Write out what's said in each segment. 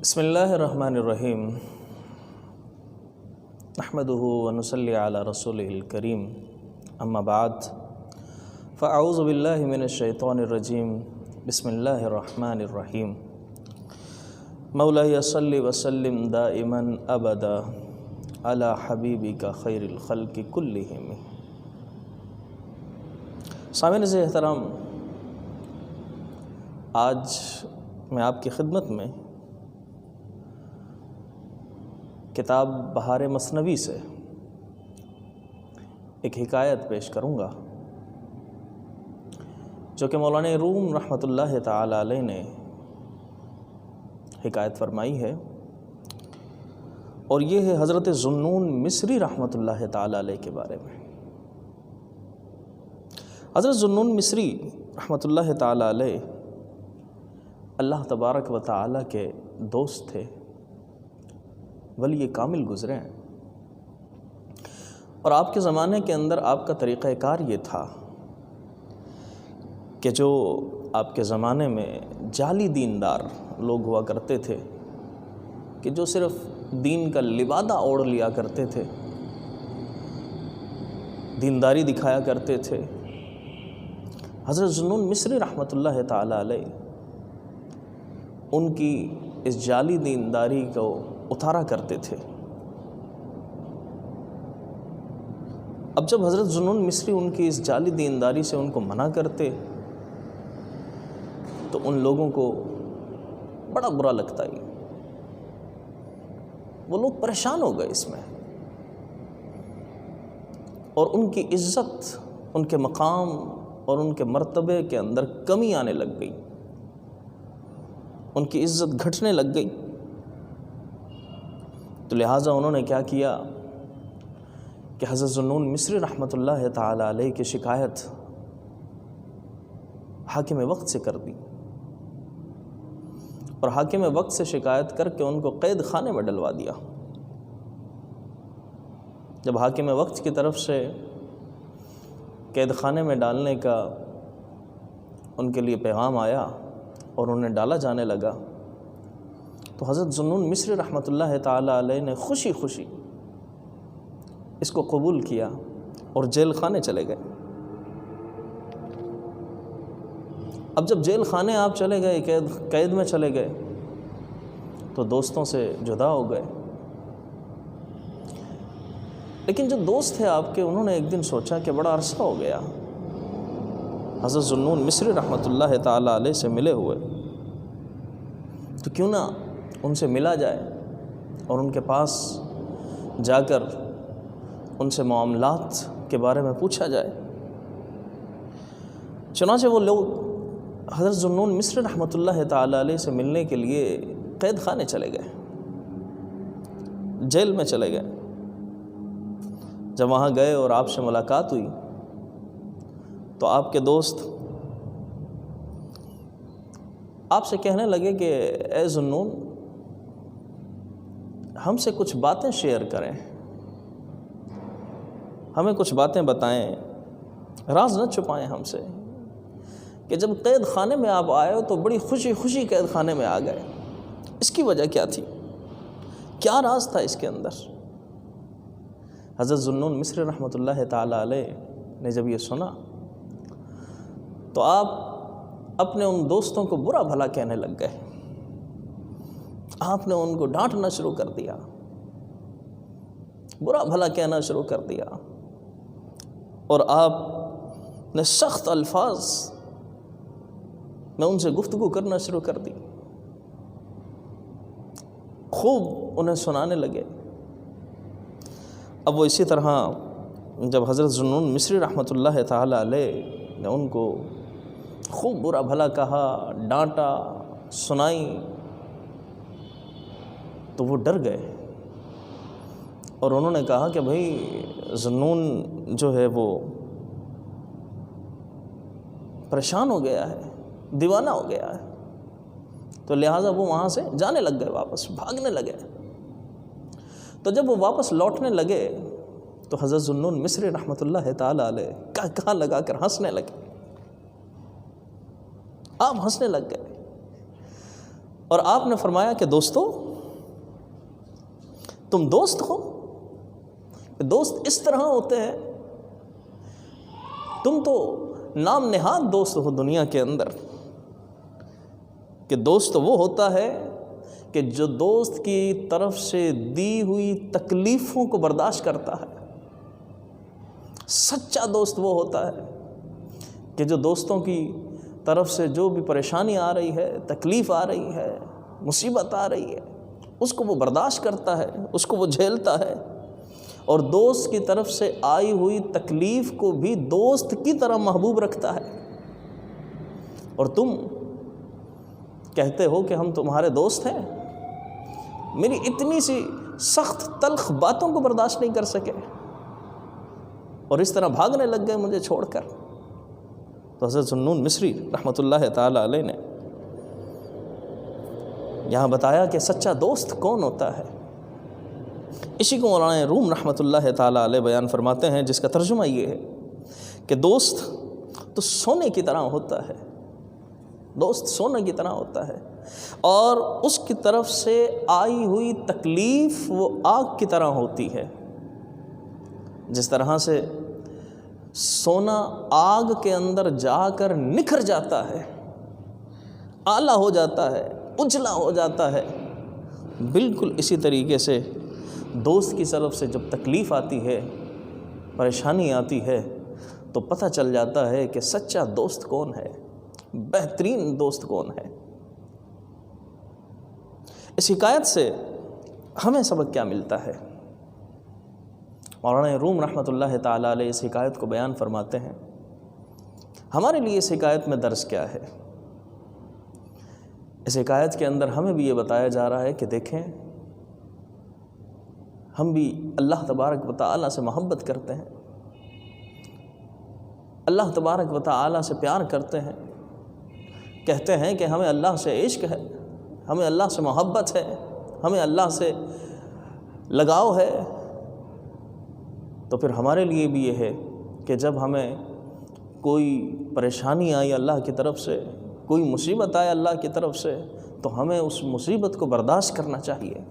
بسم اللہ الرحمن الرحیم نحمدہ ونصلی علی رسولہ الکریم اما بعد فاعوذ باللہ من الشیطان الرجیم بسم اللہ الرحمن الرحیم مولاي صلی وسلم دائما ابدا علی حبیبک خیر الخلق کلہم۔ سامعین عزیز احترام، آج میں آپ کی خدمت میں کتاب بہار مثنوی سے ایک حکایت پیش کروں گا جو کہ مولانا روم رحمۃ اللہ تعالی علیہ نے حکایت فرمائی ہے، اور یہ ہے حضرت ذوالنون مصری رحمۃ اللہ تعالی علیہ کے بارے میں۔ حضرت ذوالنون مصری رحمۃ اللہ تعالی علیہ اللہ تبارک و تعالی کے دوست تھے، ولی کامل گزرے ہیں، اور آپ کے زمانے کے اندر آپ کا طریقہ کار یہ تھا کہ جو آپ کے زمانے میں جعلی دیندار لوگ ہوا کرتے تھے کہ جو صرف دین کا لبادہ اوڑھ لیا کرتے تھے، دینداری دکھایا کرتے تھے، حضرت ذوالنون مصری رحمۃ اللہ تعالی علیہ ان کی اس جعلی دینداری کو اتارا کرتے تھے۔ اب جب حضرت ذوالنون مصری ان کی اس جعلی دینداری سے ان کو منع کرتے تو ان لوگوں کو بڑا برا لگتا ہی، وہ لوگ پریشان ہو گئے اس میں، اور ان کی عزت، ان کے مقام اور ان کے مرتبے کے اندر کمی آنے لگ گئی، ان کی عزت گھٹنے لگ گئی۔ تو لہٰذا انہوں نے کیا کیا کہ حضرت ذوالنون مصری رحمۃ اللہ تعالی علیہ کی شکایت حاکم وقت سے کر دی، اور حاکم وقت سے شکایت کر کے ان کو قید خانے میں ڈلوا دیا۔ جب حاکم وقت کی طرف سے قید خانے میں ڈالنے کا ان کے لیے پیغام آیا اور انہیں ڈالا جانے لگا، تو حضرت ذوالنون مصری رحمۃ اللہ تعالی علیہ نے خوشی خوشی اس کو قبول کیا اور جیل خانے چلے گئے۔ اب جب جیل خانے آپ چلے گئے، قید میں چلے گئے، تو دوستوں سے جدا ہو گئے، لیکن جو دوست تھے آپ کے، انہوں نے ایک دن سوچا کہ بڑا عرصہ ہو گیا حضرت ذوالنون مصری رحمۃ اللہ تعالی علیہ سے ملے ہوئے، تو کیوں نہ ان سے ملا جائے اور ان کے پاس جا کر ان سے معاملات کے بارے میں پوچھا جائے۔ چنانچہ وہ لوگ حضرت ذوالنون مصری رحمۃ اللہ تعالی علیہ سے ملنے کے لیے قید خانے چلے گئے، جیل میں چلے گئے۔ جب وہاں گئے اور آپ سے ملاقات ہوئی تو آپ کے دوست آپ سے کہنے لگے کہ اے ذوالنون، ہم سے کچھ باتیں شیئر کریں، ہمیں کچھ باتیں بتائیں، راز نہ چھپائیں ہم سے کہ جب قید خانے میں آپ آئے ہو تو بڑی خوشی خوشی قید خانے میں آ گئے، اس کی وجہ کیا تھی، کیا راز تھا اس کے اندر۔ حضرت ذوالنون مصری رحمۃ اللہ تعالی علیہ نے جب یہ سنا تو آپ اپنے ان دوستوں کو برا بھلا کہنے لگ گئے، آپ نے ان کو ڈانٹنا شروع کر دیا، برا بھلا کہنا شروع کر دیا، اور آپ نے سخت الفاظ میں ان سے گفتگو کرنا شروع کر دی، خوب انہیں سنانے لگے۔ اب وہ اسی طرح جب حضرت ذوالنون مصری رحمۃ اللہ تعالی علیہ نے ان کو خوب برا بھلا کہا، ڈانٹا، سنائی، تو وہ ڈر گئے، اور انہوں نے کہا کہ بھئی ذوالنون جو ہے وہ پریشان ہو گیا ہے، دیوانہ ہو گیا ہے، تو لہٰذا وہ وہاں سے جانے لگ گئے، واپس بھاگنے لگے۔ تو جب وہ واپس لوٹنے لگے تو حضرت ذوالنون مصری رحمۃ اللہ تعالی علیہ کہاں لگا کر ہنسنے لگے، آپ ہنسنے لگ گئے، اور آپ نے فرمایا کہ دوستو تم دوست ہو، دوست اس طرح ہوتے ہیں، تم تو نام نہاد دوست ہو دنیا کے اندر، کہ دوست وہ ہوتا ہے کہ جو دوست کی طرف سے دی ہوئی تکلیفوں کو برداشت کرتا ہے۔ سچا دوست وہ ہوتا ہے کہ جو دوستوں کی طرف سے جو بھی پریشانی آ رہی ہے، تکلیف آ رہی ہے، مصیبت آ رہی ہے، اس کو وہ برداشت کرتا ہے، اس کو وہ جھیلتا ہے، اور دوست کی طرف سے آئی ہوئی تکلیف کو بھی دوست کی طرح محبوب رکھتا ہے۔ اور تم کہتے ہو کہ ہم تمہارے دوست ہیں، میری اتنی سی سخت تلخ باتوں کو برداشت نہیں کر سکے اور اس طرح بھاگنے لگ گئے مجھے چھوڑ کر۔ تو حضرت ذوالنون مصری رحمۃ اللہ تعالی علیہ نے یہاں بتایا کہ سچا دوست کون ہوتا ہے۔ اسی کو مولانا روم رحمۃ اللہ تعالی علیہ بیان فرماتے ہیں، جس کا ترجمہ یہ ہے کہ دوست تو سونے کی طرح ہوتا ہے، دوست سونے کی طرح ہوتا ہے، اور اس کی طرف سے آئی ہوئی تکلیف وہ آگ کی طرح ہوتی ہے۔ جس طرح سے سونا آگ کے اندر جا کر نکھر جاتا ہے، آلہ ہو جاتا ہے، اجلا ہو جاتا ہے، بالکل اسی طریقے سے دوست کی طرف سے جب تکلیف آتی ہے، پریشانی آتی ہے، تو پتہ چل جاتا ہے کہ سچا دوست کون ہے، بہترین دوست کون ہے۔ اس حکایت سے ہمیں سبق کیا ملتا ہے؟ مولانا روم رحمۃ اللہ تعالی علیہ اس حکایت کو بیان فرماتے ہیں، ہمارے لیے اس حکایت میں درس کیا ہے؟ اس حکایت کے اندر ہمیں بھی یہ بتایا جا رہا ہے کہ دیکھیں، ہم بھی اللہ تبارک و تعالی سے محبت کرتے ہیں، اللہ تبارک و تعالی سے پیار کرتے ہیں، کہتے ہیں کہ ہمیں اللہ سے عشق ہے، ہمیں اللہ سے محبت ہے، ہمیں اللہ سے لگاؤ ہے، تو پھر ہمارے لیے بھی یہ ہے کہ جب ہمیں کوئی پریشانی آئی اللہ کی طرف سے، کوئی مصیبت آئے اللہ کی طرف سے، تو ہمیں اس مصیبت کو برداشت کرنا چاہیے۔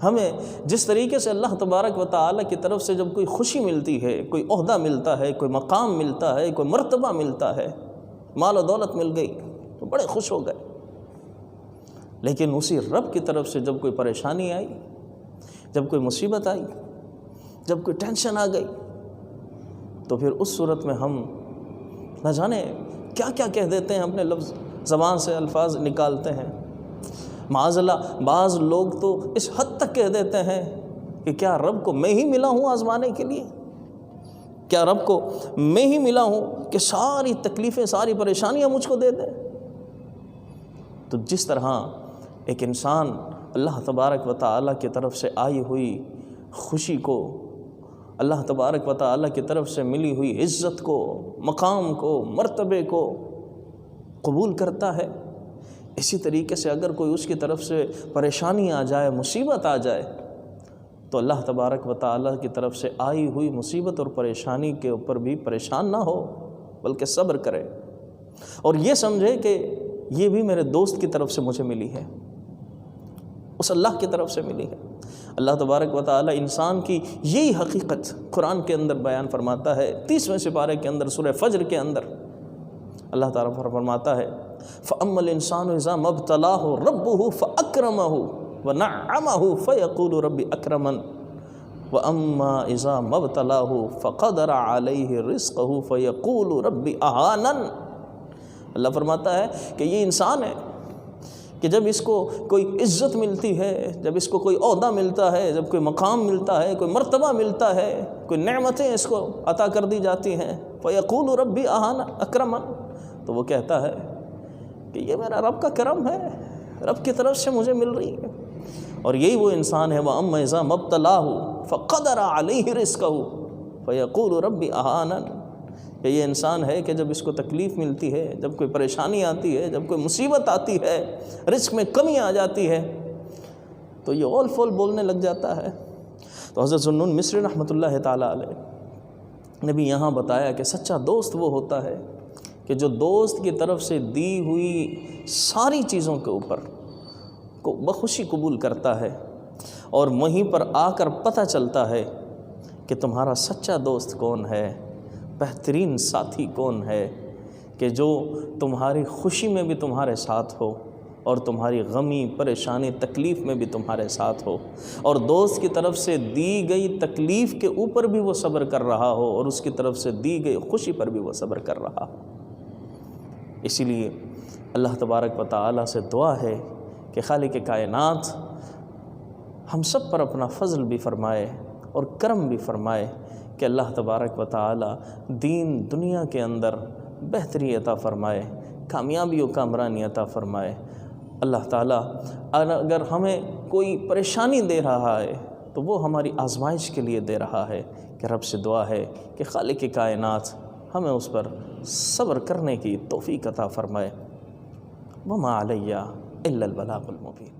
ہمیں جس طریقے سے اللہ تبارک و تعالی کی طرف سے جب کوئی خوشی ملتی ہے، کوئی عہدہ ملتا ہے، کوئی مقام ملتا ہے، کوئی مرتبہ ملتا ہے، مال و دولت مل گئی تو بڑے خوش ہو گئے، لیکن اسی رب کی طرف سے جب کوئی پریشانی آئی، جب کوئی مصیبت آئی، جب کوئی ٹینشن آ گئی، تو پھر اس صورت میں ہم نہ جانے کیا کیا کہہ دیتے ہیں، اپنے لفظ زبان سے الفاظ نکالتے ہیں۔ معاذ اللہ بعض لوگ تو اس حد تک کہہ دیتے ہیں کہ کیا رب کو میں ہی ملا ہوں آزمانے کے لیے؟ کیا رب کو میں ہی ملا ہوں کہ ساری تکلیفیں، ساری پریشانیاں مجھ کو دے دیں؟ تو جس طرح ایک انسان اللہ تبارک و تعالی کی طرف سے آئی ہوئی خوشی کو، اللہ تبارک و تعالی کی طرف سے ملی ہوئی عزت کو، مقام کو، مرتبے کو قبول کرتا ہے، اسی طریقے سے اگر کوئی اس کی طرف سے پریشانی آ جائے، مصیبت آ جائے، تو اللہ تبارک و تعالی کی طرف سے آئی ہوئی مصیبت اور پریشانی کے اوپر بھی پریشان نہ ہو، بلکہ صبر کرے اور یہ سمجھے کہ یہ بھی میرے دوست کی طرف سے مجھے ملی ہے، اس اللہ کی طرف سے ملی ہے۔ اللہ تبارک و تعالی انسان کی یہی حقیقت قرآن کے اندر بیان فرماتا ہے، 30ویں سپارے کے اندر سورہ فجر کے اندر اللہ تعالیٰ فرماتا ہے فَأَمَّا الْإِنسَانُ إِذَا مَا ابْتَلَاهُ رَبُّهُ فَأَكْرَمَهُ وَنَعَّمَهُ فَيَقُولُ رَبِّ أَكْرَمَنِ وَأَمَّا إِذَا مَا ابْتَلَاهُ فَقَدَرَ عَلَيْهِ رِزْقَهُ فَيَقُولُ رَبِّ أَهَانَنِ۔ اللہ فرماتا ہے کہ یہ انسان ہے کہ جب اس کو کوئی عزت ملتی ہے، جب اس کو کوئی عہدہ ملتا ہے، جب کوئی مقام ملتا ہے، کوئی مرتبہ ملتا ہے، کوئی نعمتیں اس کو عطا کر دی جاتی ہیں، فَيَقُولُ رَبِّ أَكْرَمَنِ، تو وہ کہتا ہے کہ یہ میرا رب کا کرم ہے، رب کی طرف سے مجھے مل رہی ہے۔ اور یہی وہ انسان ہے وَأَمَّا إِذَا مَا ابْتَلَاهُ فَقَدَرَ عَلَيْهِ رِزْقَهُ فَيَقُولُ رَبِّ أَهَانَنِ، کہ یہ انسان ہے کہ جب اس کو تکلیف ملتی ہے، جب کوئی پریشانی آتی ہے، جب کوئی مصیبت آتی ہے، رزق میں کمی آ جاتی ہے، تو یہ اول فول بولنے لگ جاتا ہے۔ تو حضرت ذوالنون مصری رحمۃ اللہ تعالی علیہ نے بھی یہاں بتایا کہ سچا دوست وہ ہوتا ہے کہ جو دوست کی طرف سے دی ہوئی ساری چیزوں کے اوپر کو بخوشی قبول کرتا ہے، اور وہیں پر آ کر پتہ چلتا ہے کہ تمہارا سچا دوست کون ہے، بہترین ساتھی کون ہے، کہ جو تمہاری خوشی میں بھی تمہارے ساتھ ہو اور تمہاری غمی، پریشانی، تکلیف میں بھی تمہارے ساتھ ہو، اور دوست کی طرف سے دی گئی تکلیف کے اوپر بھی وہ صبر کر رہا ہو اور اس کی طرف سے دی گئی خوشی پر بھی وہ صبر کر رہا ہو۔ اسی لیے اللہ تبارک و تعالیٰ سے دعا ہے کہ خالق کائنات ہم سب پر اپنا فضل بھی فرمائے اور کرم بھی فرمائے، کہ اللہ تبارک و تعالیٰ دین دنیا کے اندر بہتری عطا فرمائے، کامیابی و کامرانی عطا فرمائے۔ اللہ تعالیٰ اگر ہمیں کوئی پریشانی دے رہا ہے تو وہ ہماری آزمائش کے لیے دے رہا ہے، کہ رب سے دعا ہے کہ خالق کائنات ہمیں اس پر صبر کرنے کی توفیق عطا فرمائے۔ وما علیہ الا البلاغ المبین۔